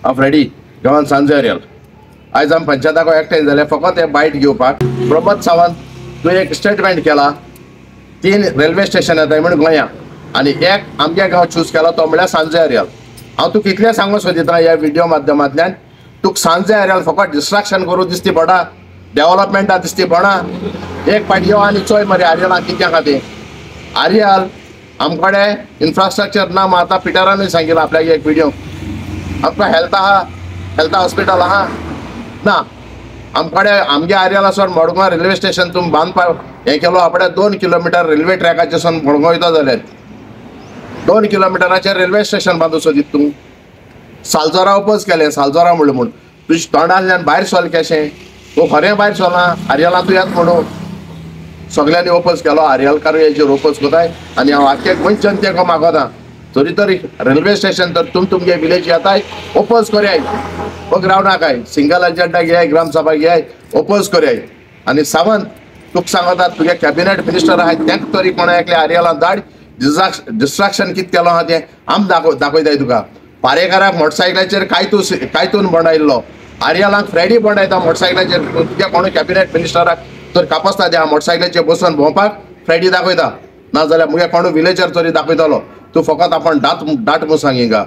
Of ready घेवन सांजे aerial आयज आमी पंचायताक एकठांय जाले फकत हे बायट घेवपाक प्रमोद सावंत तूं एक स्टेटमेंट केला 3 रेल्वे स्टेशन येताय म्हणून गोंया आनी एक आमगे गांव चूज केला तो म्हळ्यार सांजे एरियल। हांव तूं कितलें सांगूं सोदिता ह्या व्हिडिओ माध्यमांतल्यान तुका सांजे एरियल फकत डिस्ट्रॅक्शन करूं दिसती पडा डेव्हलपमेंटा दिसती पडा एक पाटी यो आनी चोय मरे आर्यलां कित्या खातीर आर्यल आमकडे इन्फ्रास्ट्रक्चर ना मग आता पिटरानूय सांगितलं आपल्याक एक व्हिडिओ आमकां हेल्थ हॉस्पिटल आहा ना आमकडे आमगे आर्यलासून मडगांव रेल्वे स्टेशन तुम बांदपाक हें केलो आपणे 2 किलोमिटर रेल्वे ट्रॅकाचेसून मडगांव वयता जाल्यार 2 किलोमिटराचेर रेल्वे स्टेशन बांदू सोदीत तूं सालजोरा ओपोज केलें सालजोरा म्हणलें म्हूण तुज्या तोंडांतल्यान भायर सोल कशें तूं खरें भायर सोला आर्यलां तूं येत म्हणून सगळ्यांनी ओपोज केलो आर्यलकार हेजेर ओपोज कोताय आनी हांव आख्खे गोंय जनतेक मागोता तरी रेल्वे स्टेशन तर तुमगे विलेज येताय ओपोज करयाय बघ राव नाकाय सिंगल एजेंडा घ्याय ग्रामसभा घ्याय ओपोज करयाय आनी सावंत तुका सांगता तुगे कॅबिनेट मिनिस्टर आहाय तेंक तरी कोणा एकले आर्यलां धाड डिस्ट्रॅक्शन कितें केलो आहा तें आम दाखयताय तुका पारेकाराक मोटरसायकलाचेर कायतून बोंडायल्लो आर्यलांक फ्रेडी बोंडायता मोटरसायकलाचेर तुगे कोण कॅबिनेट मिनिस्टराक तर कापसता त्या मोटरसायकलाचेर बसून भोंवपाक फ्रेडी दाखयता नाजाल्यार मुगे कोण विलेजर तरी दाखयतलो तूं फकत आपण डाट मू सांग हिंगा।